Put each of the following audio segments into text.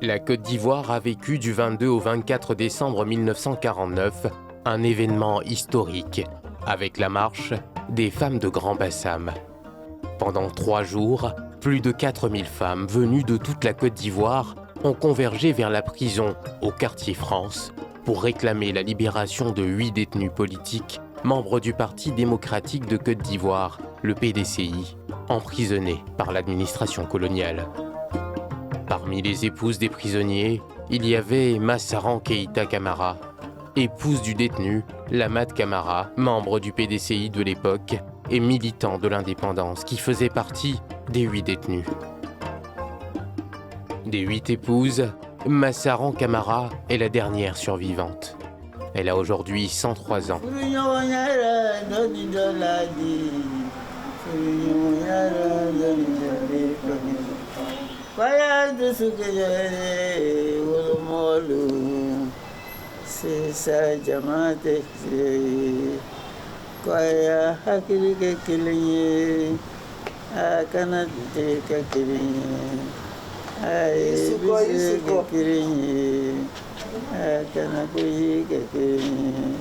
La Côte d'Ivoire a vécu du 22 au 24 décembre 1949 un événement historique avec la marche des femmes de Grand Bassam. Pendant 3 jours, plus de 4000 femmes venues de toute la Côte d'Ivoire ont convergé vers la prison au quartier France pour réclamer la libération de 8 détenus politiques, membres du Parti démocratique de Côte d'Ivoire, le PDCI, emprisonnés par l'administration coloniale. Parmi les épouses des prisonniers, il y avait Massaran Keïta Camara, épouse du détenu Lamad Camara, membre du PDCI de l'époque et militant de l'indépendance qui faisait partie des 8 détenus. Des 8 épouses, Massaran Camara est la dernière survivante. Elle a aujourd'hui 103 ans.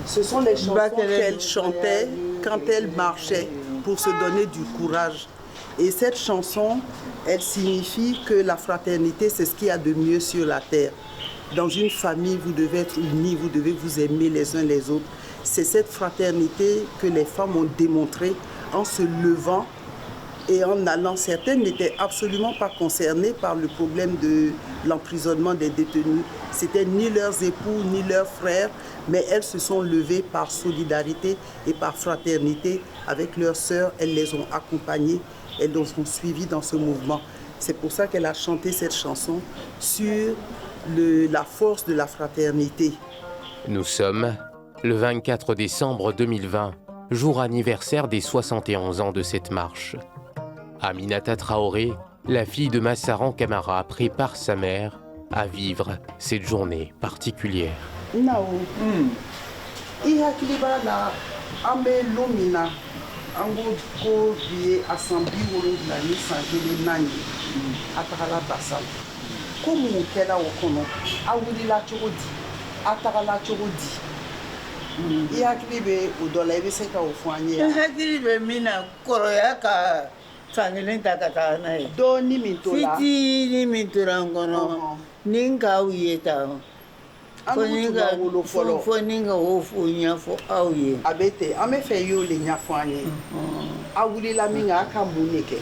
Ce sont les chansons qu'elle chantait quand elle marchait pour se donner du courage. Et cette chanson, elle signifie que la fraternité, c'est ce qu'il y a de mieux sur la terre. Dans une famille, vous devez être unis, vous devez vous aimer les uns les autres. C'est cette fraternité que les femmes ont démontrée en se levant et en allant. Certaines n'étaient absolument pas concernées par le problème de l'emprisonnement des détenus. C'était ni leurs époux, ni leurs frères, mais elles se sont levées par solidarité et par fraternité avec leurs sœurs. Elles les ont accompagnées, elles les ont suivies dans ce mouvement. C'est pour ça qu'elle a chanté cette chanson sur la force de la fraternité. Nous sommes le 24 décembre 2020, jour anniversaire des 71 ans de cette marche. Aminata Traoré, la fille de Massaran Camara, prépare sa mère à vivre cette journée particulière. Fankelen ta ka taa n'a ye dɔɔni min tora fitinin min tora n kɔnɔ ni n k'aw ye tan fo ni ka o ɲɛfɔ aw ye. A bɛ ten an bɛ fɛ i y'o de ɲɛfɔ an ye. A wulila min kɛ a ka mun de kɛ.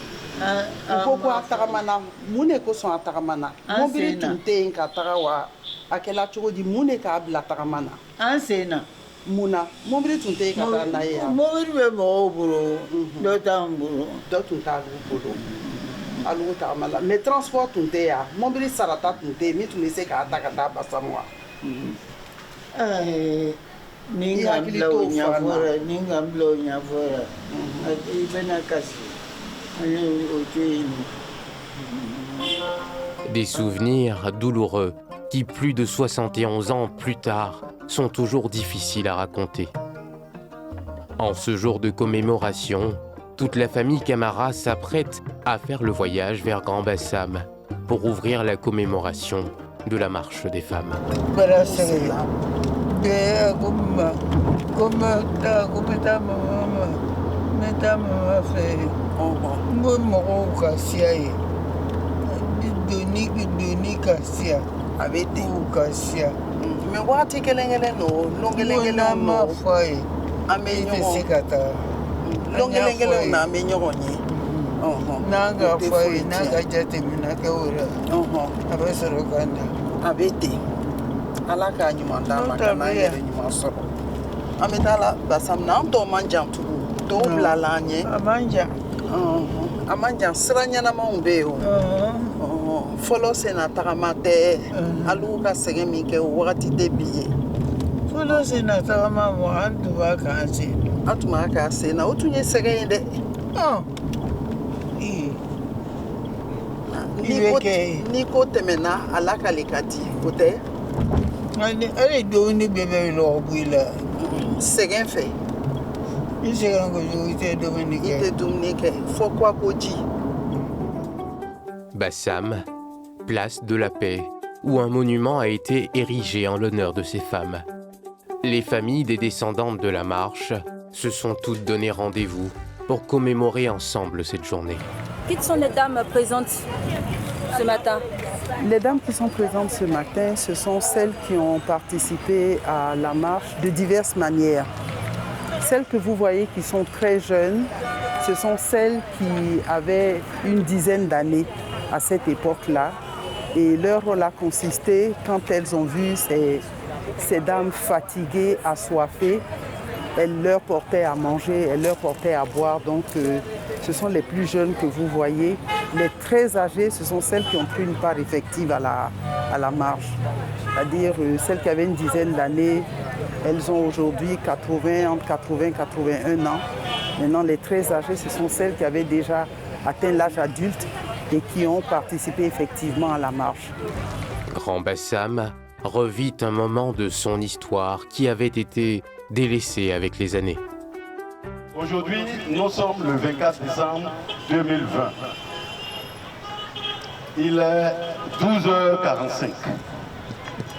U ko ko a tagamana mun de kosɔn a tagamana mobili tun tɛ yen ka taga wa a kɛla cogo di mun de k'a bila tagama na. An sen na. Munna mobili tun tɛ yen ka taa n'a ye yan. Mobili bɛ mɔgɔw bolo dɔ t'an bolo. Dɔ tun t'olu bolo alugu tagama la mais transport tun tɛ yan mobili sarata tun tɛ yen min tun bɛ se k'a ta ka taa Bassam wa. Ni ka bila o ɲɛfɔra ni ka bila o ɲɛfɔra i bɛna kasi an ye o to yen. Des souvenirs douloureux qui, plus de 71 ans plus tard, sont toujours difficiles à raconter. En ce jour de commémoration, toute la famille Camara s'apprête à faire le voyage vers Grand Bassam pour ouvrir la commémoration de la marche des femmes. Mais waati kelen-kelen no lon kelen-kelen ma fɔ a ye an bɛ tɛ se ka taa lon kelen-kelen na an bɛ ɲɔgɔn ye n'an ka fɔ a ye n'a ka jateminɛ kɛ o la a bɛ sɔrɔ ka na a bɛ ten ala k'a ɲuman d'an ma ka n'an yɛrɛ ɲuman sɔrɔ an bɛ taa la Bassam na an tɔw man jan tugun tɔw bilala an ɲɛ a man jan a man jan sira ɲɛnamaw bɛ yen o fɔlɔ senna tagama tɛ alugu ka sɛgɛn min kɛ o wagati tɛ bi ye fɔlɔ senna tagama mɔ an tun b'a k'an sen an tun b'a k'an sen na o tun ye sɛgɛn ye dɛ n'i ko tɛmɛna ala k'ale ka di o tɛ hali dumuni bɛɛ bɛ lɔgɔ bɔ i la sɛgɛn fɛ i sɛgɛn kojugu i tɛ dumuni kɛ i tɛ dumuni kɛ fɔ ko a ko ji. Bassam, place de la paix, où un monument a été érigé en l'honneur de ces femmes. Les familles des descendantes de la marche se sont toutes donné rendez-vous pour commémorer ensemble cette journée. Qui sont les dames présentes ce matin? Les dames qui sont présentes ce matin, ce sont celles qui ont participé à la marche de diverses manières. Celles que vous voyez qui sont très jeunes, ce sont celles qui avaient une dizaine d'années à cette époque-là. Et leur rôle a consisté, quand elles ont vu ces dames fatiguées, assoiffées, elles leur portaient à manger, elles leur portaient à boire. Donc ce sont les plus jeunes que vous voyez. Les très âgées, ce sont celles qui ont pris une part effective à la marche. C'est-à-dire celles qui avaient une dizaine d'années, elles ont aujourd'hui entre 80 et 81 ans. Maintenant, les très âgées, ce sont celles qui avaient déjà atteint l'âge adulte et qui ont participé effectivement à la marche. Grand Bassam revit un moment de son histoire qui avait été délaissé avec les années. Aujourd'hui, nous sommes le 24 décembre 2020. Il est 12h45.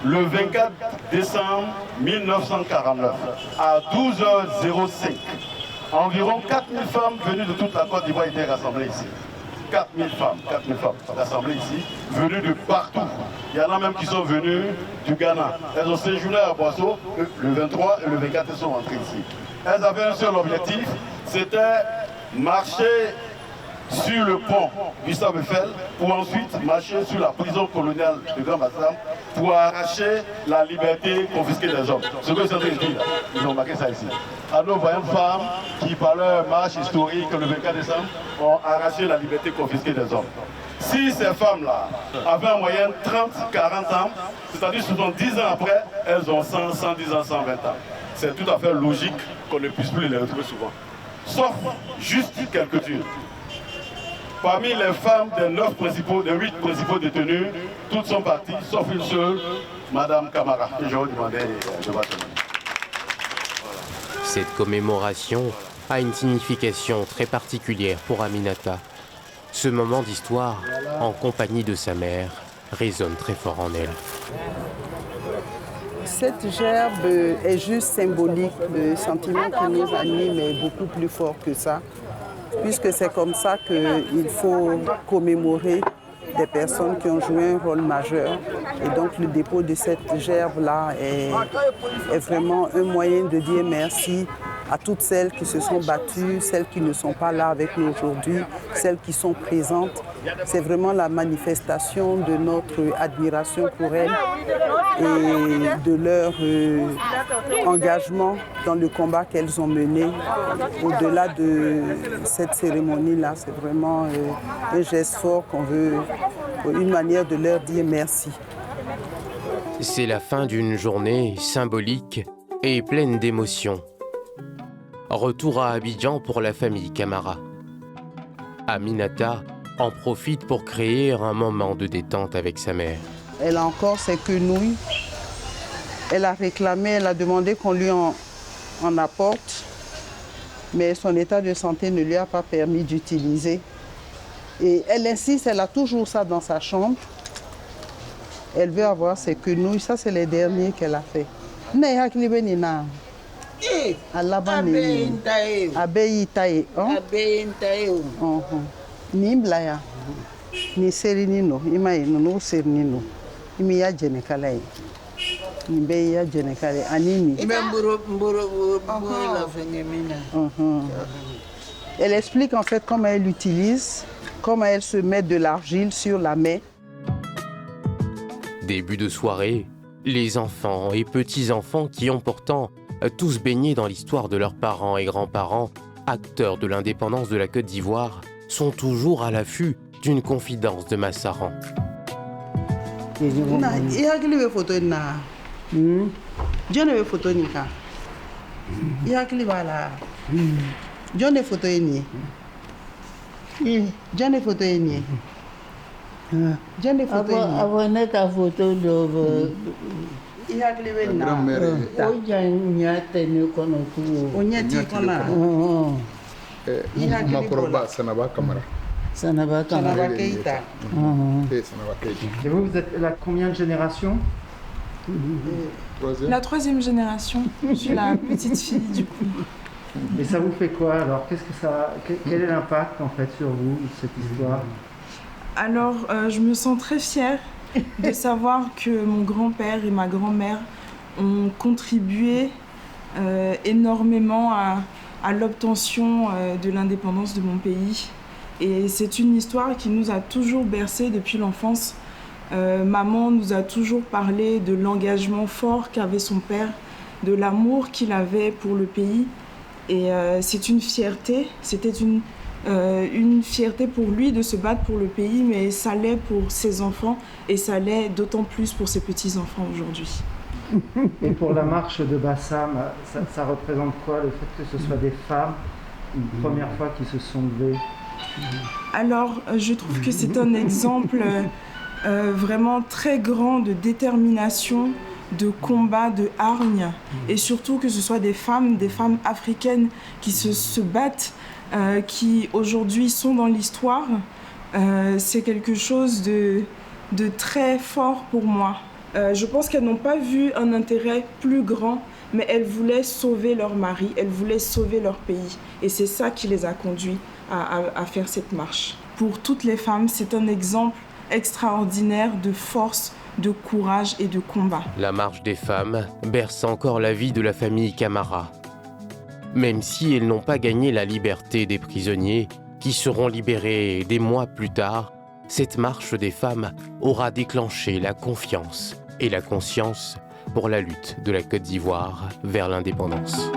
Le 24 décembre 1949, à 12h05, environ 4000 femmes venues de toute la Côte d'Ivoire étaient rassemblées ici. 4000 femmes rassemblées ici, venues de partout. Il y en a même qui sont venues du Ghana. Elles ont séjourné à Boisseau le 23 et le 24, elles sont rentrées ici. Elles avaient un seul objectif, c'était marcher sur le pont Gustave Eiffel pour ensuite marcher sur la prison coloniale de Grand Bassam pour arracher la liberté confisquée des hommes. Ce que c'est dit, ils ont marqué ça ici. Alors nous voyons une femme qui, par leur marche historique le 24 décembre, ont arraché la liberté confisquée des hommes. Si ces femmes-là avaient en moyenne 30, 40 ans, c'est-à-dire 70 ans après, elles ont 100, 110 ans, 120 ans. C'est tout à fait logique qu'on ne puisse plus les retrouver souvent. Sauf juste quelques-unes. Parmi les femmes des 8 principaux détenus, toutes sont parties, sauf une seule, Madame Camara. Et je vais vous demander de votre témoigner. Cette commémoration a une signification très particulière pour Aminata. Ce moment d'histoire, en compagnie de sa mère, résonne très fort en elle. Cette gerbe est juste symbolique. Le sentiment qui nous anime est beaucoup plus fort que ça, puisque c'est comme ça qu'il faut commémorer des personnes qui ont joué un rôle majeur. Et donc le dépôt de cette gerbe-là est vraiment un moyen de dire merci à toutes celles qui se sont battues, celles qui ne sont pas là avec nous aujourd'hui, celles qui sont présentes. C'est vraiment la manifestation de notre admiration pour elles et de leur engagement dans le combat qu'elles ont mené. Au-delà de cette cérémonie-là, c'est vraiment un geste fort qu'on veut, une manière de leur dire merci. C'est la fin d'une journée symbolique et pleine d'émotions. Retour à Abidjan pour la famille Camara. Aminata en profite pour créer un moment de détente avec sa mère. Elle a encore ses quenouilles. Elle a réclamé, elle a demandé qu'on lui en apporte, mais son état de santé ne lui a pas permis d'utiliser. Et elle insiste, elle a toujours ça dans sa chambre. Elle veut avoir ses quenouilles, ça c'est les derniers qu'elle a fait. Ni blaya ni serinino imaino no serinino imi ya jenekala ni be ya jenekala anini Elle explique en fait comment elle utilise, comment elle se met de l'argile sur la main. Début de soirée, les enfants et petits-enfants qui ont pourtant tous baigné dans l'histoire de leurs parents et grands-parents, acteurs de l'indépendance de la Côte d'Ivoire, sont toujours à l'affût d'une confidence de Massaran. Sanaba Keïta. Et vous êtes la combien de génération? La troisième génération. Je suis la petite fille du coup. Et ça vous fait quoi alors? Quel est l'impact en fait sur vous, cette histoire? Alors, je me sens très fière de savoir que mon grand-père et ma grand-mère ont contribué énormément à l'obtention de l'indépendance de mon pays. Et c'est une histoire qui nous a toujours bercés depuis l'enfance. Maman nous a toujours parlé de l'engagement fort qu'avait son père, de l'amour qu'il avait pour le pays. Et c'est une fierté, c'était une fierté pour lui de se battre pour le pays, mais ça l'est pour ses enfants et ça l'est d'autant plus pour ses petits-enfants aujourd'hui. Et pour la marche de Bassam, ça représente quoi, le fait que ce soit des femmes, une première fois qui se sont levées? Alors, je trouve que c'est un exemple vraiment très grand de détermination, de combat, de hargne, et surtout que ce soit des femmes africaines qui se battent, qui aujourd'hui sont dans l'histoire. C'est quelque chose de très fort pour moi. Je pense qu'elles n'ont pas vu un intérêt plus grand, mais elles voulaient sauver leur mari, elles voulaient sauver leur pays. Et c'est ça qui les a conduits à faire cette marche. Pour toutes les femmes, c'est un exemple extraordinaire de force, de courage et de combat. La marche des femmes berce encore la vie de la famille Camara. Même si elles n'ont pas gagné la liberté des prisonniers, qui seront libérés des mois plus tard, cette marche des femmes aura déclenché la confiance et la conscience pour la lutte de la Côte d'Ivoire vers l'indépendance.